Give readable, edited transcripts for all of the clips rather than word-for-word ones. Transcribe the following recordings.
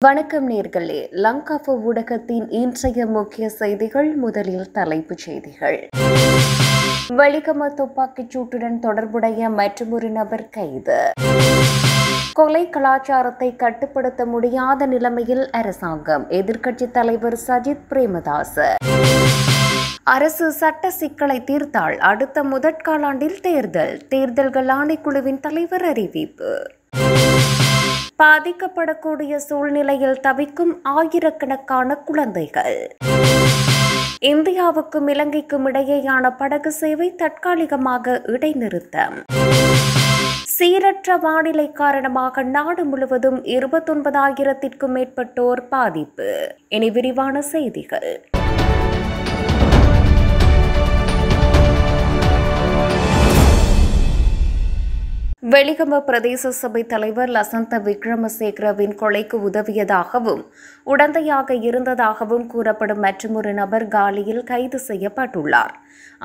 வணக்கம் நேர்களே, லங்காஃபோ ஊடகத்தின் இன்றைய முக்கிய செய்திகள். முதலில் தலைப்புச் செய்திகள். வெலிகம துப்பாக்கிச் சூட்டுடன் தொடர்புடைய மற்றொரு நபர் கைது. கொலை கலாச்சாரத்தை கட்டுப்படுத்த முடியாத நிலைமையில் அரசாங்கம், எதிர்க்கட்சித் தலைவர் சஜித் பிரேமதாச. அரசு சட்ட சிக்கலை தீர்த்தால் அடுத்த முதற்காலாண்டில் தேர்தல்கள் ஆணைக்குழுவின் தலைவர் அறிவிப்பு. பாதிக்கப்படக்கூடிய சூழ்நிலையில் தவிக்கும் ஆயிரக்கணக்கான குழந்தைகள். இந்தியாவுக்கும் இலங்கைக்கும் இடையேயான படகு சேவை தற்காலிகமாக இடைநிறுத்தம். சீரற்ற வானிலை காரணமாக நாடு முழுவதும் 29,000-க்கும் மேற்பட்டோர் பாதிப்பு. இனி விரிவான செய்திகள். வெலிகம பிரதேச சபை தலைவர் லசந்த விக்ரமசேகரவின் கொலைக்கு உதவியதாகவும் உடந்தையாக இருந்ததாகவும் கூறப்படும் மற்றொரு நபர் காலியில் கைது செய்யப்பட்டுள்ளார்.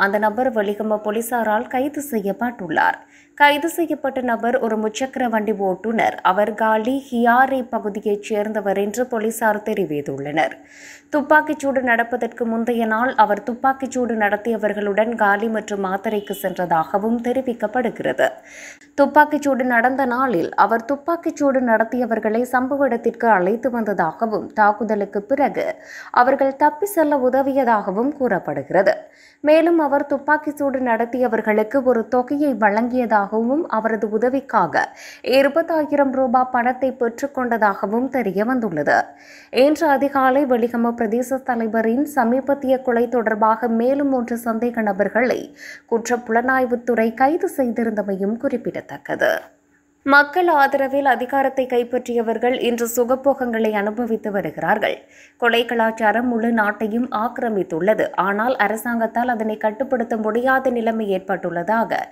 அந்த நபர் வெலிகம போலீசாரால் கைது செய்யப்பட்டுள்ளார். கைது செய்யப்பட்ட நபர் ஒரு முச்சக்கர வண்டி ஓட்டுநர். அவர் காலி ஹியாரே பகுதியைச் சேர்ந்தவர் என்று போலீசார் தெரிவித்துள்ளனர். துப்பாக்கிச்சூடு நடப்பதற்கு முந்தைய நாள் அவர் துப்பாக்கிச்சூடு நடத்தியவர்களுடன் காலி மற்றும் மாத்தறைக்கு சென்றதாகவும் தெரிவிக்கப்படுகிறது. துப்பாக்கிச்சூடு நடந்த நாளில் அவர் துப்பாக்கிச்சூடு நடத்தியவர்களை சம்பவ இடத்திற்கு அழைத்து வந்ததாகவும் தாக்குதலுக்கு பிறகு அவர்கள் தப்பி செல்ல உதவியதாகவும் கூறப்படுகிறது. மேலும் அவர் துப்பாக்கிச்சூடு நடத்தியவர்களுக்கு ஒரு தொகையை வழங்கியதாகவும் அவரது உதவிக்காக 20,000 ரூபாய் பணத்தை பெற்றுக் கொண்டதாகவும் தெரிய வந்துள்ளது. இன்று அதிகாலை வெலிகம பிரதேச தலைவரின் சமீபத்திய கொலை தொடர்பாக மேலும் 3 சந்தேக நபர்களை குற்றப்புலனாய்வுத்துறை கைது செய்திருந்தமையும் குறிப்பிடத்தக்கது. மக்கள் ஆதரவில் அதிகாரத்தை கைப்பற்றியவர்கள் இன்று சுகபோகங்களை அனுபவித்து வருகிறார்கள். கொலை கலாச்சாரம் முழு நாட்டையும் ஆக்கிரமித்துள்ளது. ஆனால் அரசாங்கத்தால் அதனை கட்டுப்படுத்த முடியாத நிலைமை ஏற்பட்டுள்ளதாக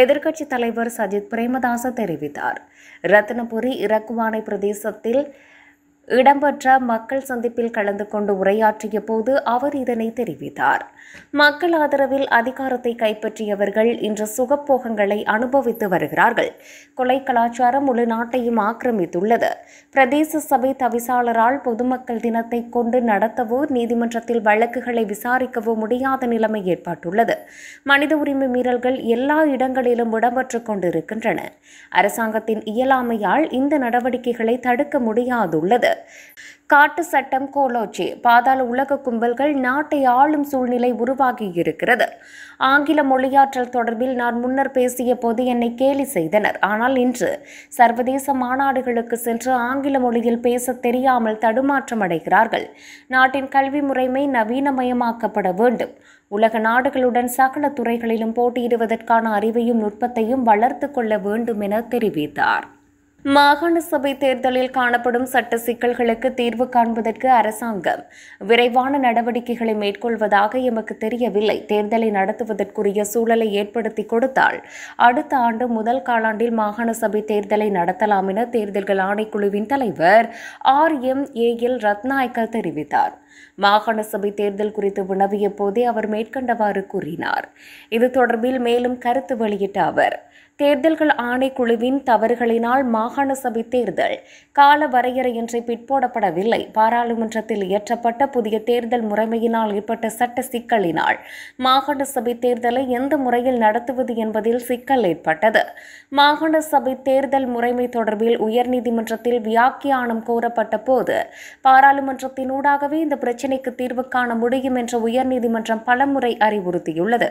எதிர்க்கட்சித் தலைவர் சஜித் பிரேமதாச தெரிவித்தார். ரத்தினபுரி இறக்குவானை பிரதேசத்தில் இடம்பெற்ற மக்கள் சந்திப்பில் கலந்து கொண்டு உரையாற்றிய போது அவர் இதனை தெரிவித்தார். மக்கள் ஆதரவில் அதிகாரத்தை கைப்பற்றியவர்கள் இன்று சுகபோகங்களை அனுபவித்து வருகிறார்கள். கொலை கலாச்சாரம் முழு நாட்டையும் ஆக்கிரமித்துள்ளது. பிரதேச சபை தவிசாளரால் பொதுமக்கள் தினத்தை கொண்டு நடத்தவோ நீதிமன்றத்தில் வழக்குகளை விசாரிக்கவோ முடியாத நிலைமை ஏற்பட்டுள்ளது. மனித உரிமை மீறல்கள் எல்லா இடங்களிலும் இடம்பெற்றுக் கொண்டிருக்கின்றன. அரசாங்கத்தின் இயலாமையால் இந்த நடவடிக்கைகளை தடுக்க முடியாதுள்ளது. காட்டு சட்டம், கோலோச்சி, பாதாள உலக கும்பல்கள் நாட்டை ஆளும் சூழ்நிலை உருவாகியிருக்கிறது. ஆங்கில மொழியாற்றல் தொடர்பில் நான் முன்னர் பேசிய போது என்னை கேலி செய்தனர். ஆனால் இன்று சர்வதேச மாநாடுகளுக்கு சென்று ஆங்கில மொழியில் பேச தெரியாமல் தடுமாற்றம் அடைகிறார்கள். நாட்டின் கல்வி முறைமை நவீனமயமாக்கப்பட வேண்டும். உலக நாடுகளுடன் சகல துறைகளிலும் போட்டியிடுவதற்கான அறிவையும் நுட்பத்தையும் வளர்த்து கொள்ள வேண்டும் என தெரிவித்தார். மாகாண சபை தேர்தலில் காணப்படும் சட்ட சிக்கல்களுக்கு தீர்வு காண்பதற்கு அரசாங்கம் விரைவான நடவடிக்கைகளை மேற்கொள்வதாக எமக்கு தெரியவில்லை. தேர்தலை நடத்துவதற்குரிய சூழலை ஏற்படுத்தி கொடுத்தால் அடுத்த ஆண்டு முதல் காலாண்டில் மாகாண சபை தேர்தலை நடத்தலாம் என தேர்தல்கள் ஆணைக்குழுவின் தலைவர் RMAL ரத்நாயக்க தெரிவித்தார். மாகாண சபை தேர்தல் குறித்து வினவிய போதே அவர் மேற்கண்டவாறு கூறினார். இது தொடர்பில் மேலும் கருத்து வெளியிட்ட அவர், தேர்தல்கள் ஆணைக்குழுவின் தவறுகளினால் மாகாண சபை தேர்தல் கால வரையறையின்றி பிற்போடப்படவில்லை. பாராளுமன்றத்தில் இயற்றப்பட்ட புதிய தேர்தல் முறைமையினால் ஏற்பட்ட சட்ட சிக்கலினால் மாகாண சபை தேர்தலை எந்த முறையில் நடத்துவது என்பதில் சிக்கல் ஏற்பட்டது. மாகாண சபை தேர்தல் முறைமை தொடர்பில் உயர்நீதிமன்றத்தில் வியாக்கியானம் கோரப்பட்ட போது பாராளுமன்றத்தினூடாகவே இந்த பிரச்சினைக்கு தீர்வு காண முடியும் என்று உயர்நீதிமன்றம் பலமுறை அறிவுறுத்தியுள்ளது.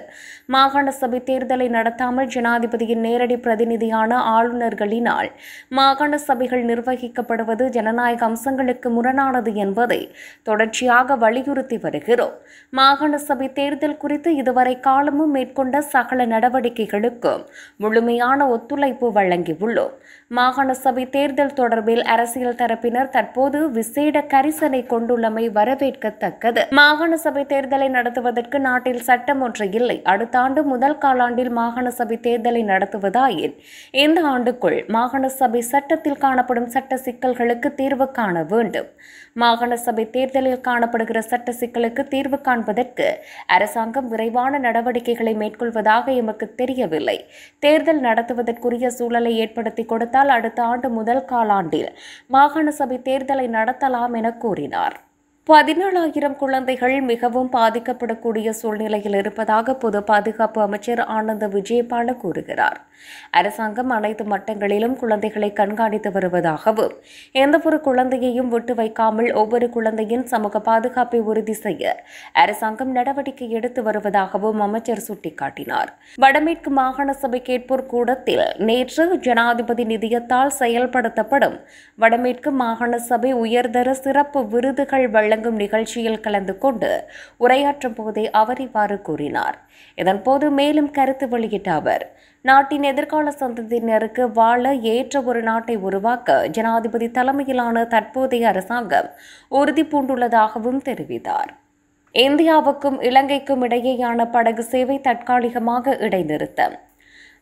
மாகாண சபை தேர்தலை நடத்தாமல் ஜனாதிபதியின் நேரடி பிரதிநிதியான ஆளுநர்களினால் மாகாண சபைகள் நிர்வகிக்கப்படுவது ஜனநாயக அம்சங்களுக்கு முரணானது என்பதை தொடர்ச்சியாக வலியுறுத்தி வருகிறோம். மாகாண சபை தேர்தல் குறித்து இதுவரை காலமும் மேற்கொண்ட சகல நடவடிக்கைகளுக்கும் முழுமையான ஒத்துழைப்பு வழங்கியுள்ளோம். மாகாண சபை தேர்தல் தொடர்பில் அரசியல் தரப்பினர் தற்போது விசேட கரிசனை கொண்டுள்ளமை வரவேற்கத்தக்கது. மாகாண சபை தேர்தலை நடத்துவதற்கு நாட்டில் சட்டம் ஒன்று இல்லை. அடுத்த ஆண்டு முதல் காலாண்டில் மாகாண சபை தேர்தலை நடத்துவது செயல்படுத்துவதாயின் இந்த ஆண்டுக்குள் மாகாண சபை சட்டத்தில் காணப்படும் சட்ட சிக்கல்களுக்கு தீர்வு காண வேண்டும். மாகாண சபை தேர்தலில் காணப்படுகிற சட்ட சிக்கலுக்கு தீர்வு காண்பதற்கு அரசாங்கம் விரைவான நடவடிக்கைகளை மேற்கொள்வதாக எமக்கு தெரியவில்லை. தேர்தல் நடத்துவதற்குரிய சூழலை ஏற்படுத்தி கொடுத்தால் அடுத்த ஆண்டு முதல் காலாண்டில் மாகாண சபை தேர்தலை நடத்தலாம் என கூறினார். 17,000 குழந்தைகள் மிகவும் பாதிக்கப்படக்கூடிய சூழ்நிலையில் இருப்பதாக பொது பாதுகாப்பு அமைச்சர் ஆனந்த விஜயபால கூறுகிறார். அரசாங்கம் அனைத்து மட்டங்களிலும் குழந்தைகளை கண்காணித்து வருவதாகவும் எந்தவொரு குழந்தையையும் விட்டு வைக்காமல் ஒவ்வொரு குழந்தையின் சமூக பாதுகாப்பை உறுதி செய்ய அரசாங்கம் நடவடிக்கை எடுத்து வருவதாகவும் அமைச்சர் சுட்டிக்காட்டினார். வடமேற்கு மாகாண சபை கேட்போர் கூடத்தில் நேற்று ஜனாதிபதி நிதியத்தால் செயல்படுத்தப்படும் வடமேற்கு மாகாண சபை உயர்தர சிறப்பு விருதுகள் வழங்கும் நிகழ்ச்சியில் கலந்து கொண்டு உரையாற்றும் போதே அவர் இவ்வாறு கூறினார். இதன்போது மேலும் கருத்து வெளியிட்ட அவர், நாட்டின் எதிர்கால சந்ததியினருக்கு வாழ ஏற்ற ஒரு நாட்டை உருவாக்க ஜனாதிபதி தலைமையிலான தற்போதைய அரசாங்கம் உறுதி பூண்டுள்ளதாகவும் தெரிவித்தார். இந்தியாவுக்கும் இலங்கைக்கும் இடையேயான படகு சேவை தற்காலிகமாக இடைநிறுத்தம்.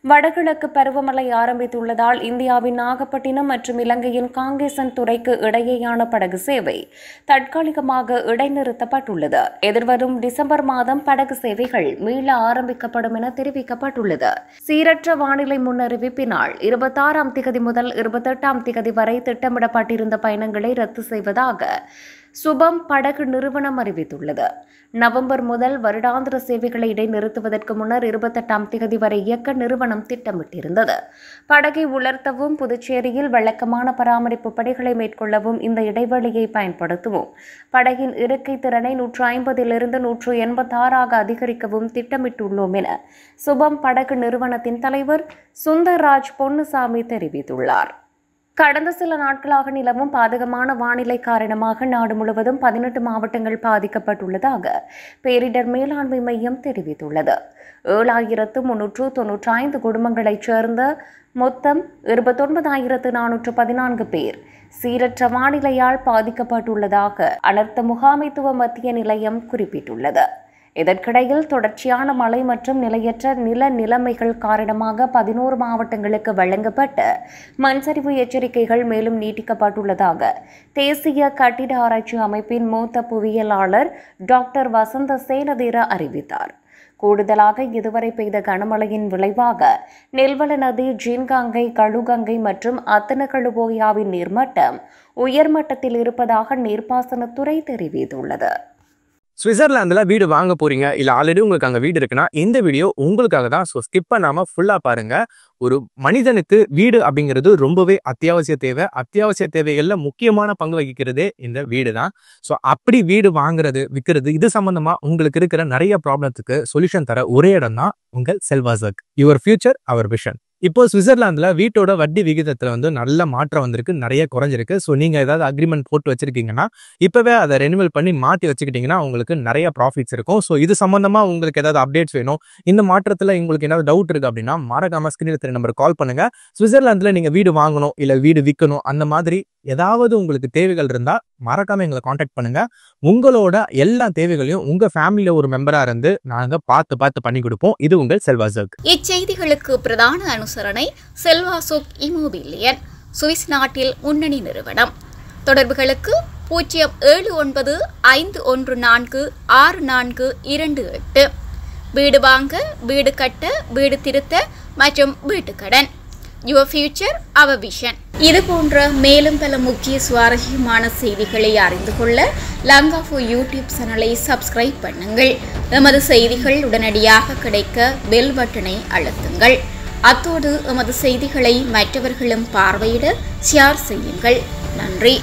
வடகிழக்கு பருவமழை ஆரம்பித்துள்ளதால் இந்தியாவின் நாகப்பட்டினம் மற்றும் இலங்கையின் காங்கேசன் துறைக்கு இடையேயான படகு சேவை தற்காலிகமாக இடைநிறுத்தப்பட்டுள்ளது. எதிர்வரும் டிசம்பர் மாதம் படகு சேவைகள் மீள ஆரம்பிக்கப்படும் என தெரிவிக்கப்பட்டுள்ளது. சீரற்ற வானிலை முன்னறிவிப்பினால் 26ஆம் திகதி முதல் 28ஆம் திகதி வரை திட்டமிடப்பட்டிருந்த பயணங்களை ரத்து செய்வதாக சுபம் படகு நிறுவனம் அறிவித்துள்ளது. நவம்பர் முதல் வருடாந்திர சேவைகளை இடைநிறுத்துவதற்கு முன்னர் 28ஆம் திகதி வரை இயக்க நிறுவனம் திட்டமிட்டிருந்தது. படகை உலர்த்தவும் புதுச்சேரியில் வழக்கமான பராமரிப்பு பணிகளை மேற்கொள்ளவும் இந்த இடைவெளியை பயன்படுத்துவோம். படகின் இருக்கை திறனை 150 186 அதிகரிக்கவும் திட்டமிட்டுள்ளோம் என சுபம் படகு நிறுவனத்தின் தலைவர் சுந்தர்ராஜ் பொன்னுசாமி தெரிவித்துள்ளார். கடந்த சில நாட்களாக நிலவும் பாதகமான வானிலை காரணமாக நாடு முழுவதும் 18 மாவட்டங்கள் பாதிக்கப்பட்டுள்ளதாக பேரிடர் மேலாண்மை மையம் தெரிவித்துள்ளது. 7,395 குடும்பங்களைச் சேர்ந்த மொத்தம் 29,414 பேர் சீரற்ற வானிலையால் பாதிக்கப்பட்டுள்ளதாக அனர்த்த முகாமைத்துவ மத்திய நிலையம் குறிப்பிட்டுள்ளது. இதற்கிடையில் தொடர்ச்சியான மழை மற்றும் நிலையற்ற நிலைமைகள் காரணமாக 11 மாவட்டங்களுக்கு வழங்கப்பட்ட மண்சரிவு எச்சரிக்கைகள் மேலும் நீட்டிக்கப்பட்டுள்ளதாக தேசிய கட்டிட ஆராய்ச்சி அமைப்பின் மூத்த புவியியலாளர் டாக்டர் வசந்த சேனதீர அறிவித்தார். கூடுதலாக இதுவரை பெய்த கனமழையின் விளைவாக நெல்வள நதி, ஜீன்கங்கை, கழுகங்கை மற்றும் அத்தனகழுபோயாவின் நீர்மட்டம் உயர்மட்டத்தில் இருப்பதாக நீர்ப்பாசனத்துறை தெரிவித்துள்ளது. சுவிட்சர்லாந்துல வீடு வாங்க போறீங்க, இல்ல ஆல்ரெடி உங்களுக்கு அங்க வீடு இருக்குன்னா இந்த வீடியோ உங்களுக்காக தான். ஸோ ஸ்கிப் பண்ணாம ஃபுல்லா பாருங்க. ஒரு மனிதனுக்கு வீடு அப்படிங்கிறது ரொம்பவே அத்தியாவசிய தேவை. அத்தியாவசிய தேவைகள்ல முக்கியமான பங்கு வகிக்கிறதே இந்த வீடு தான். ஸோ அப்படி வீடு வாங்குறது, விற்கிறது, இது சம்பந்தமா உங்களுக்கு இருக்கிற நிறைய ப்ராப்ளத்துக்கு சொல்யூஷன் தர ஒரே இடம் தான் உங்கள் செல்வாசக். Your future our vision. இப்போ சுவிட்சர்லாந்துல வீட்டோட வட்டி விகிதத்துல நல்ல மாற்றம் வந்திருக்கு, நிறைய குறைஞ்சிருக்கு. ஸோ நீங்க ஏதாவது அக்ரிமெண்ட் போட்டு வச்சிருக்கீங்கன்னா இப்பவே அதை ரெனிவல் பண்ணி மாற்றி வச்சுக்கிட்டீங்கன்னா உங்களுக்கு நிறைய ப்ராஃபிட்ஸ் இருக்கும். ஸோ இது சம்பந்தமா உங்களுக்கு ஏதாவது அப்டேட்ஸ் வேணும், இந்த மாற்றத்துல உங்களுக்கு ஏதாவது டவுட் இருக்கு அப்படின்னா மறக்காம ஸ்கிரீன்ல தெரிய நம்பருக்கு கால் பண்ணுங்க. சுவிட்சர்லாந்துல நீங்க வீடு வாங்கணும், இல்ல வீடு விற்கணும், அந்த மாதிரி ஏதாவது உங்களுக்கு தேவைகள் இருந்தா மறக்காம எங்களை காண்டாக்ட் பண்ணுங்க. உங்களோட எல்லா தேவைகளையும் உங்க ஃபேமிலியில ஒரு மெம்பரா இருந்து நாங்க பார்த்து பண்ணி கொடுப்போம். இது உங்கள் செல்வாசக். இச்செய்திகளுக்கு பிரதான அனுசரணை செல்வாசோக் இமோபிலியன், சுவிஸ் நாட்டில் முன்னணி நிறுவனம். தொடர்புகளுக்கு 07951464428. வீடு வாங்க, வீடு கட்ட, வீடு திருத்த மற்றும் வீட்டுக்கடன். Your future our vision. இது போன்ற மேலும் பல முக்கிய சுவாரஸ்யமான செய்திகளை அறிந்து கொள்ள லங்காஃபோ யூடியூப் சேனலை சப்ஸ்கிரைப் பண்ணுங்கள். எமது செய்திகள் உடனடியாக கிடைக்க பெல் பட்டனை அழுத்துங்கள். அத்தோடு எமது செய்திகளை மற்றவர்களும் பார்வையிட ஷேர் செய்யுங்கள். நன்றி.